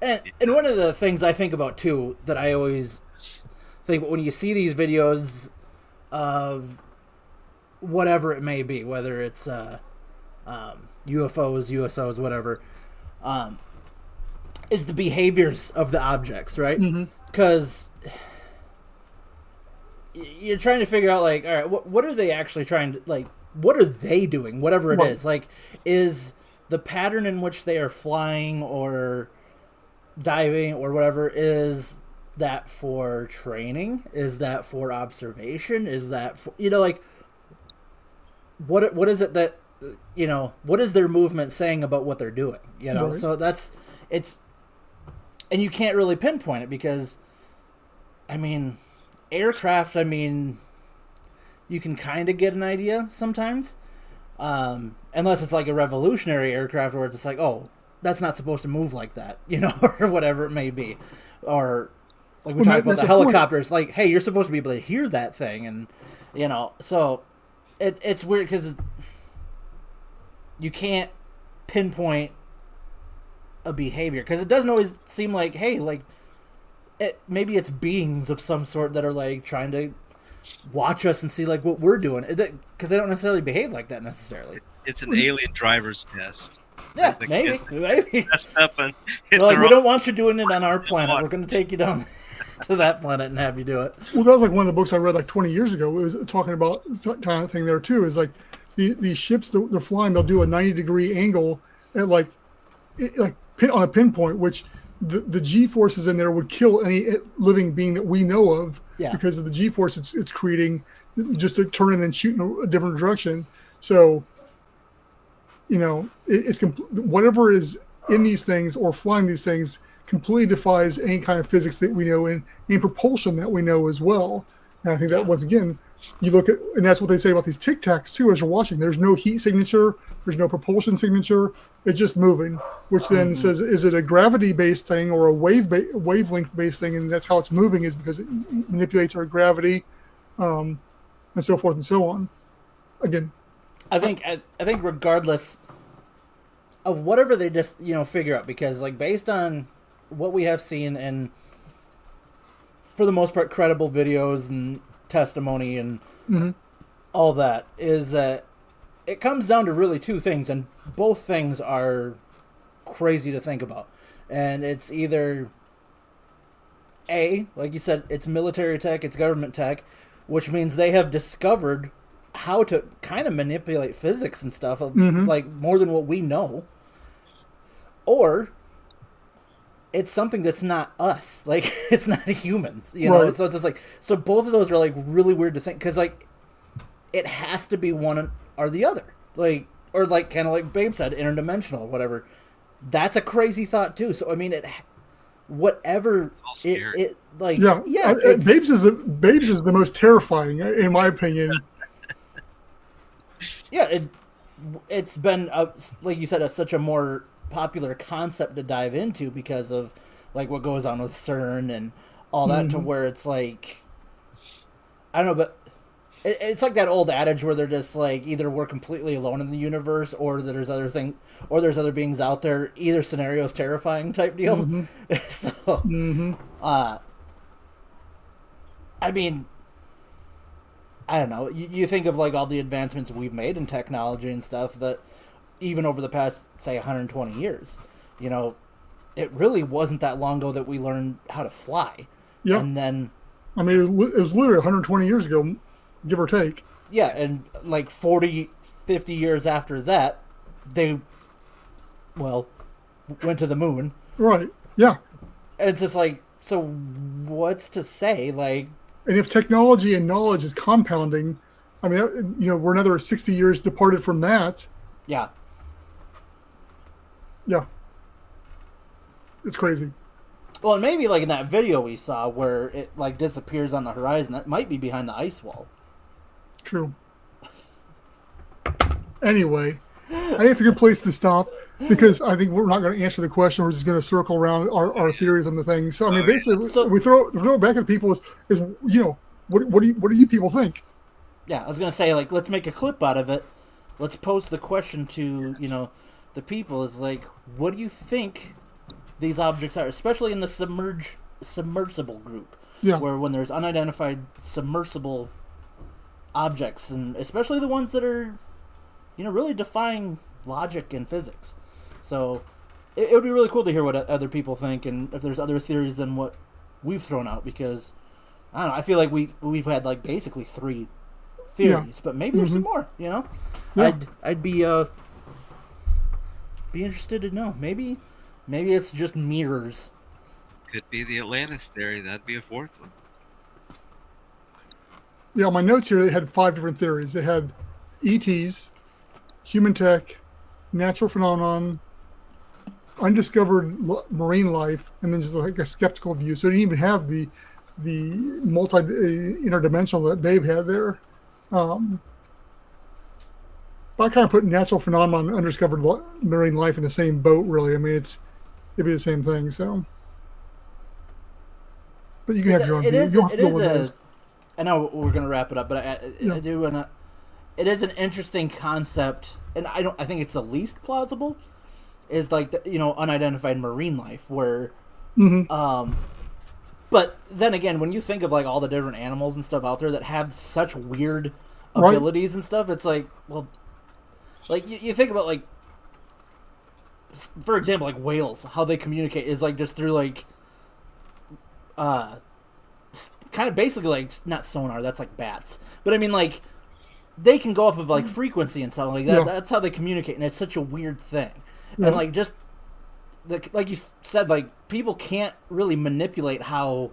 And one of the things I think about too, that I always think, when you see these videos of whatever it may be, whether it's UFOs, USOs, whatever, is the behaviors of the objects, right? Mm-hmm. Because you're trying to figure out, like, all right, what are they actually trying to, like, what are they doing, whatever it is? Like, is the pattern in which they are flying or diving or whatever, is that for training? Is that for observation? Is that for, like, what is it that, what is their movement saying about what they're doing? Right. So it's, and you can't really pinpoint it because, I mean, aircraft, you can kind of get an idea sometimes, unless it's like a revolutionary aircraft where it's just like, oh, that's not supposed to move like that, or whatever it may be. Or like we talked about the helicopters, like, hey, you're supposed to be able to hear that thing, and so it's weird because you can't pinpoint a behavior because it doesn't always seem like, hey, like, maybe it's beings of some sort that are like trying to watch us and see like what we're doing, because they don't necessarily behave like that necessarily. It's an alien driver's test. Yeah, maybe. Messed up and like, we don't want you doing it on our planet. We're going to take you down to that planet and have you do it. Well, that was like one of the books I read like 20 years ago. It was talking about kind of thing there too. Is like these ships that they're flying, they'll do a 90-degree angle at like on a pinpoint, which the G forces in there would kill any living being that we know of, because of the G force it's creating just to turn in and shoot in a different direction. So, it's whatever is in these things or flying these things completely defies any kind of physics that we know and propulsion that we know as well. And I think that once again, you look at, and that's what they say about these Tic Tacs too, as you're watching. There's no heat signature, there's no propulsion signature. It's just moving, which then says, is it a gravity-based thing or a wavelength-based thing? And that's how it's moving, is because it manipulates our gravity, and so forth and so on. Again, I think regardless of whatever they just figure out, because like based on what we have seen and for the most part credible videos and testimony and all that, is that it comes down to really two things, and both things are crazy to think about. And it's either A, like you said, it's military tech, it's government tech, which means they have discovered how to kind of manipulate physics and stuff, like more than what we know. Or it's something that's not us, like it's not humans, Right. So it's just like, so both of those are like really weird to think, because like it has to be one or the other, like, or like kind of like Babe said, interdimensional, whatever. That's a crazy thought too. So I mean, whatever it like, Babes is the most terrifying in my opinion. Yeah, it's been like you said, such a more popular concept to dive into because of like what goes on with CERN and all that, to where it's like, I don't know, but it's like that old adage where they're just like, either we're completely alone in the universe, or that there's other beings out there. Either scenario is terrifying type deal. So, I mean, I don't know. You think of like all the advancements we've made in technology and stuff, that even over the past, say, 120 years, it really wasn't that long ago that we learned how to fly. Yeah. And then, I mean, it was literally 120 years ago, give or take. Yeah, and like 40, 50 years after that, they, went to the moon. Right. Yeah. And it's just like, so what's to say? Like, and if technology and knowledge is compounding, I mean, we're another 60 years departed from that. Yeah. Yeah. It's crazy. Well, and maybe like in that video we saw where it like disappears on the horizon, that might be behind the ice wall. True. Anyway, I think it's a good place to stop, because I think we're not going to answer the question. We're just going to circle around our theories on the thing. So I mean, basically, we throw it back at people is what do you people think? Yeah, I was going to say, like, let's make a clip out of it. Let's pose the question to the people, is like, what do you think these objects are, especially in the submersible group, where when there's unidentified submersible objects, and especially the ones that are really defying logic and physics. So it would be really cool to hear what other people think and if there's other theories than what we've thrown out, because I don't know, I feel like we've had like basically 3 theories, but maybe there's some more, you know? Yeah. I'd be interested to know. Maybe it's just mirrors. Could be the Atlantis theory. That'd be a 4th one. Yeah, on my notes here, they had 5 different theories. They had ETs, human tech, natural phenomenon, undiscovered marine life, and then just like a skeptical view. So it didn't even have the multi interdimensional that Babe had there. But I kind of put natural phenomenon and undiscovered marine life in the same boat, really. I mean, it'd be the same thing. So, but you can have your own view. You don't have to go with those. I know we're gonna wrap it up, but I do wanna. It is an interesting concept, and I think it's the least plausible. Is like unidentified marine life, where, but then again, when you think of like all the different animals and stuff out there that have such weird abilities and stuff, it's like, well, like you think about like, for example, like whales, how they communicate is like just through like, kind of basically like not sonar. That's like bats, but I mean like, they can go off of like frequency and stuff like that. Yeah. That's how they communicate, and it's such a weird thing. Yeah. And like just like you said, like people can't really manipulate how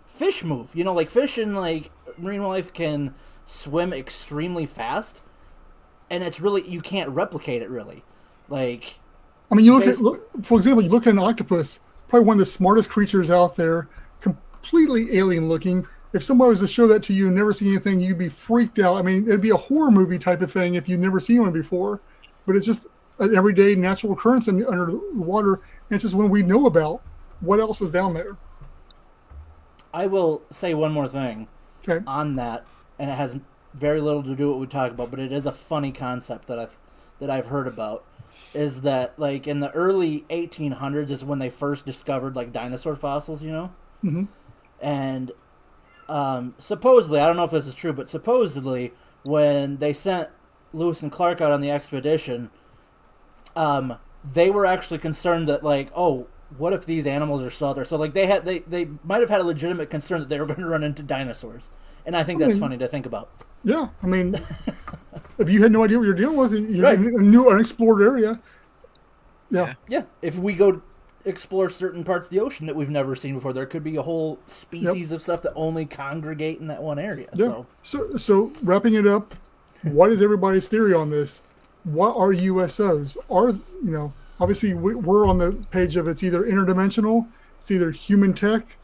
fish move. You know, like fish in like marine life can swim extremely fast, and it's really you can't replicate it really. Like, I mean, for example, you look at an octopus, probably one of the smartest creatures out there, completely alien looking. If somebody was to show that to you and never seen anything, you'd be freaked out. I mean, it'd be a horror movie type of thing if you'd never seen one before. But it's just an everyday natural occurrence under the water, and it's just one we know about. What else is down there? I will say one more thing on that, and it has very little to do with what we talk about, but it is a funny concept that I've heard about. Is that like in the early 1800s is when they first discovered like dinosaur fossils, you know, and supposedly, I don't know if this is true, but supposedly when they sent Lewis and Clark out on the expedition, they were actually concerned that like, oh, what if these animals are still out there? So like they might have had a legitimate concern that they were going to run into dinosaurs, and I think that's funny to think about. Yeah, I mean, if you had no idea what you're dealing with, you're in a new unexplored area. Yeah. If we go explore certain parts of the ocean that we've never seen before, there could be a whole species of stuff that only congregate in that one area. Yeah. So wrapping it up, what is everybody's theory on this? What are USOs? Obviously we're on the page of it's either interdimensional, it's either human tech,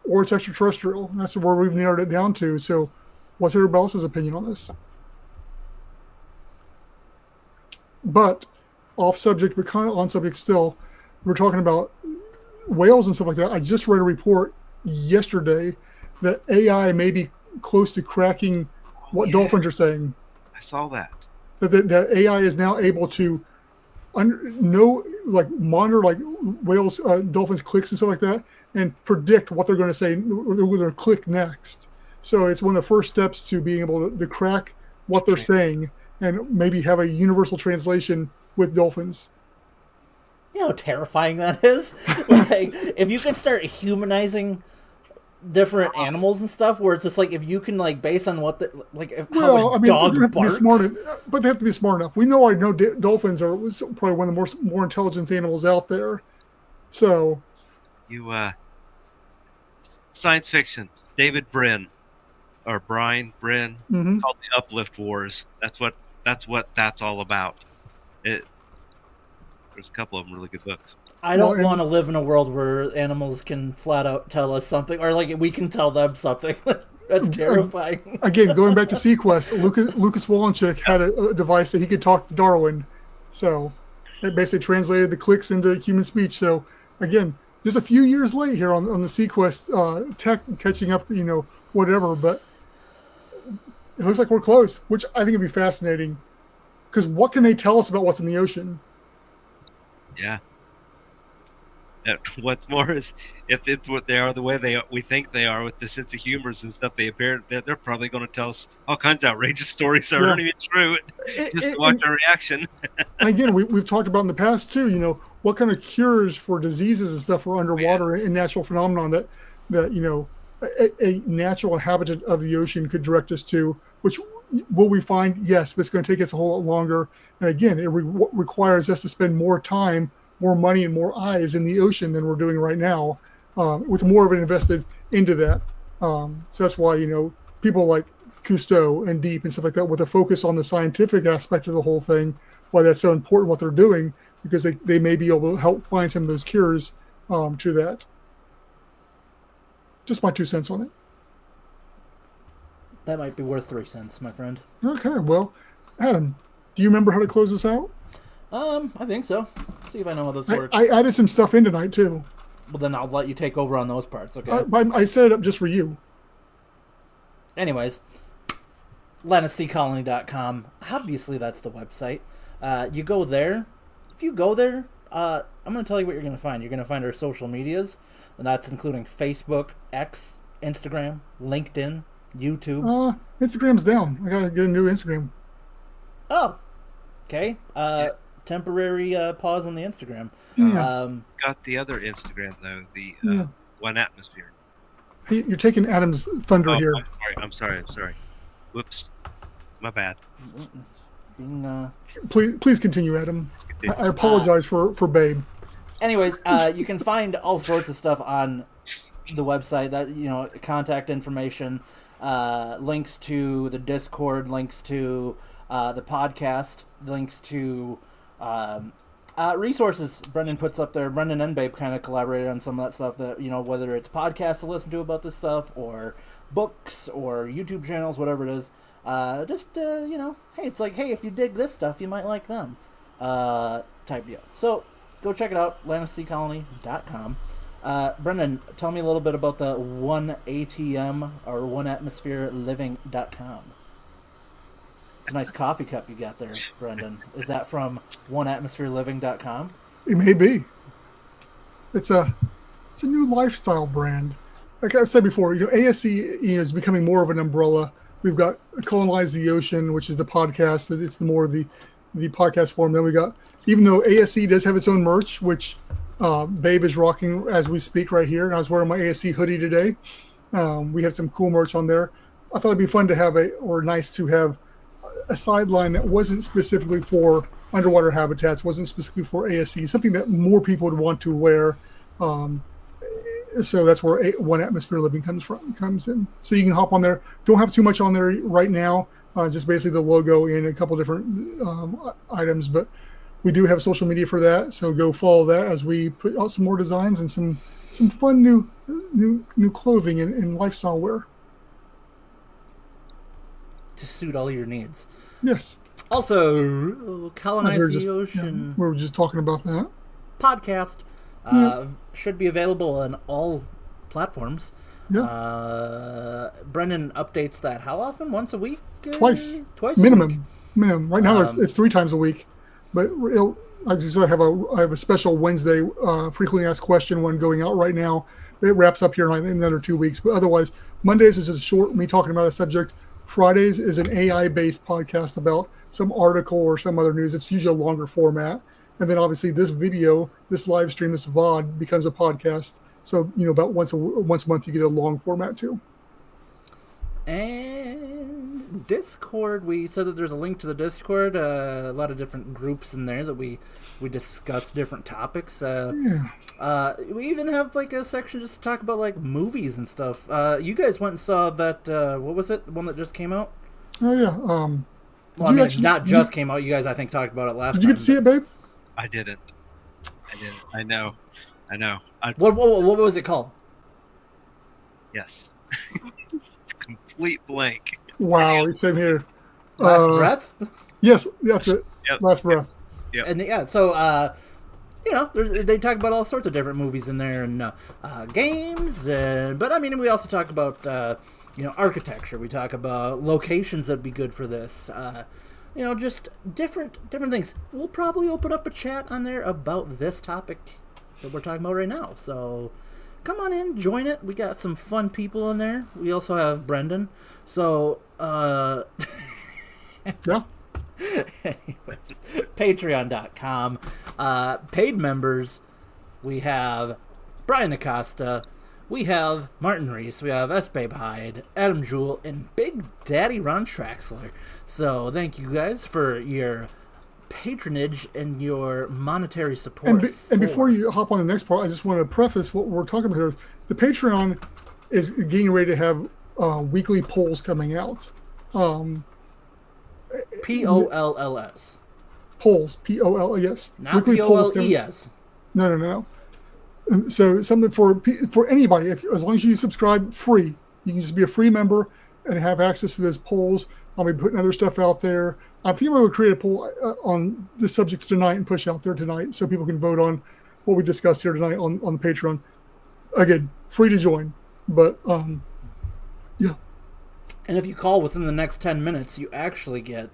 or it's extraterrestrial. And that's where we've narrowed it down to. So what's everybody else's opinion on this? But off subject, but kind of on subject still, we're talking about whales and stuff like that. I just read a report yesterday that AI may be close to cracking what dolphins are saying. I saw that. That AI is now able to monitor like whales, dolphins' clicks and stuff like that, and predict what they're going to say, or they're going to click next. So it's one of the first steps to being able to crack what they're saying and maybe have a universal translation with dolphins. You know how terrifying that is? Like, if you can start humanizing different animals and stuff, where it's just like if you can like based on what how a dog barks. But they have to be smart enough. We know dolphins are probably one of the more intelligent animals out there. So, science fiction. David Brin, or Brian Brin, called the Uplift Wars. That's what that's all about. There's a couple of them really good books. I don't want to live in a world where animals can flat out tell us something, or like we can tell them something. That's terrifying. Again, going back to Sequest, Lucas Wolanchik had a device that he could talk to Darwin. So it basically translated the clicks into human speech. So again, just a few years late here on the Sequest tech catching up, whatever. But it looks like we're close, which I think would be fascinating. Because what can they tell us about what's in the ocean? Yeah. What's more is, if it's what they are the way we think they are, with the sense of humors and stuff, they appear that they're probably going to tell us all kinds of outrageous stories that aren't even true, just to watch our reaction. And again, we've talked about in the past too. What kind of cures for diseases and stuff are underwater in natural phenomenon that a natural inhabitant of the ocean could direct us to. Which will we find? Yes, but it's going to take us a whole lot longer. And again, it requires us to spend more time, more money, and more eyes in the ocean than we're doing right now, with more of it invested into that. So that's why, people like Cousteau and Deep and stuff like that, with a focus on the scientific aspect of the whole thing, why that's so important what they're doing, because they may be able to help find some of those cures to that. Just my 2 cents on it. That might be worth 3 cents, my friend. Okay, well, Adam, do you remember how to close this out? I think so. See if I know how this works. I added some stuff in tonight, too. Well, then I'll let you take over on those parts, okay? I set it up just for you. Anyways, AtlanticSeaColony.com. Obviously, that's the website. You go there. If you go there, I'm going to tell you what you're going to find. You're going to find our social medias, and that's including Facebook, X, Instagram, LinkedIn, YouTube. Instagram's down. I got to get a new Instagram. Oh, okay. Temporary pause on the Instagram. Got the other Instagram, though, the One Atmosphere. Hey, you're taking Adam's thunder here. I'm sorry. Whoops. My bad. Please continue, Adam. I apologize for Babe. Anyways, you can find all sorts of stuff on the website. That contact information, links to the Discord, links to the podcast, links to resources Brendon puts up there. Brendon and Babe kind of collaborated on some of that stuff, that whether it's podcasts to listen to about this stuff, or books, or YouTube channels, whatever it is. Hey, it's like, hey, if you dig this stuff, you might like them, type deal. So go check it out, AtlanticSeaColony.com. Brendon, tell me a little bit about the 1ATM or OneAtmosphereLiving.com. It's a nice coffee cup you got there, Brendon. Is that from OneAtmosphereLiving.com? It may be. It's a new lifestyle brand. Like I said before, ASC is becoming more of an umbrella. We've got Colonize the Ocean, which is the podcast. It's more of the podcast form. Then we got, even though ASC does have its own merch, which Babe is rocking as we speak right here. And I was wearing my ASC hoodie today. We have some cool merch on there. I thought it'd be fun to have nice to have a sideline that wasn't specifically for underwater habitats, wasn't specifically for ASC, something that more people would want to wear. So that's where One Atmosphere Living comes in. So you can hop on there. Don't have too much on there right now. Just basically the logo and a couple different items, but we do have social media for that. So go follow that as we put out some more designs and some fun new clothing and lifestyle wear to suit all your needs. Yes. Also, Colonize the Ocean. We were just talking about that podcast. Should be available on all platforms. Yeah. Brendon updates that how often? Once a week? Twice minimum. A week? Minimum. Right now it's 3 times a week, but I have a special Wednesday frequently asked question one going out right now. It wraps up here in another 2 weeks, but otherwise Mondays is just short, me talking about a subject. Fridays is an AI-based podcast about some article or some other news. It's usually a longer format. And then obviously this video, this live stream, this VOD becomes a podcast. So, about once a month you get a long format too. And Discord, we said that there's a link to the Discord. A lot of different groups in there that we discuss different topics. We even have like a section just to talk about like movies and stuff. You guys went and saw that, what was it? The one that just came out? Oh yeah. Not just came out. You guys, I think, talked about it last time. Did you get to see it, Babe? I didn't. I know. What was it called? Yes. Complete blank. Wow, same here. Last Breath? Yes, that's it. Yep. Last Breath. Yep. And so they talk about all sorts of different movies in there and games, but I mean, we also talk about architecture. We talk about locations that'd be good for this. Just different things. We'll probably open up a chat on there about this topic that we're talking about right now. So come on in, join it. We got some fun people in there. We also have Brendon. So, Yeah. anyways, patreon.com. Paid members, we have Brian Acosta, we have Martin Reese, we have S. Babe Hyde, Adam Jewell, and Big Daddy Ron Traxler. So thank you guys for your patronage and your monetary support. And before you hop on the next part, I just want to preface what we're talking about here. The Patreon is getting ready to have weekly polls coming out. POLLS. Polls, POLS. Not Weekly polls coming. POLES. No. So something for anybody. As long as you subscribe free, you can just be a free member and have access to those polls. I'll be putting other stuff out there. I think I'm going to create a poll on the subjects tonight and push out there tonight so people can vote on what we discussed here tonight on the Patreon. Again, free to join, but yeah. And if you call within the next 10 minutes, you actually get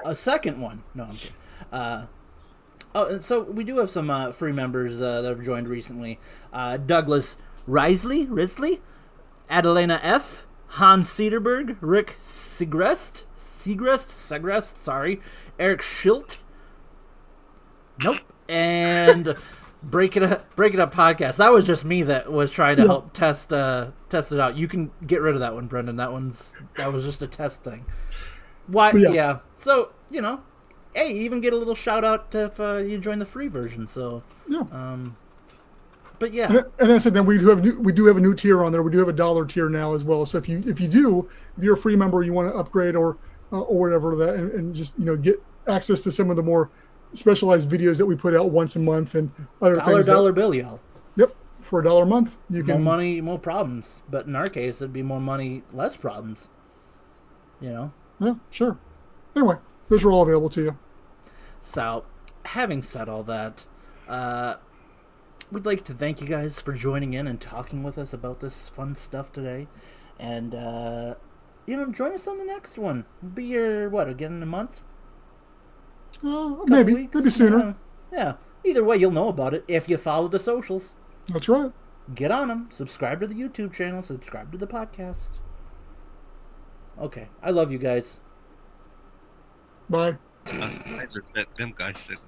a second one. No, I'm kidding. And so we do have some free members that have joined recently. Douglas Risley, Adelena F., Hans Cederberg, Rick Segrest, sorry, Eric Schilt, nope, and Break It Up podcast. That was just me that was trying to help test it out. You can get rid of that one, Brendon. That was just a test thing. Why? Yeah. So hey, you even get a little shout out if you join the free version. So yeah. But yeah. And I said that we do have a new tier on there. We do have a $1 tier now as well. So if you're a free member, you want to upgrade or whatever that, and just get access to some of the more specialized videos that we put out once a month and other things. $1 bill, y'all. Yep, for $1 a month, you can more money, more problems. But in our case, it'd be more money, less problems. Yeah, sure. Anyway, those are all available to you. So, having said all that, we'd like to thank you guys for joining in and talking with us about this fun stuff today. And, join us on the next one. It'll be here, again in a month? Maybe sooner. Yeah. Either way, you'll know about it if you follow the socials. That's right. Get on them. Subscribe to the YouTube channel. Subscribe to the podcast. Okay. I love you guys. Bye. Them guys said.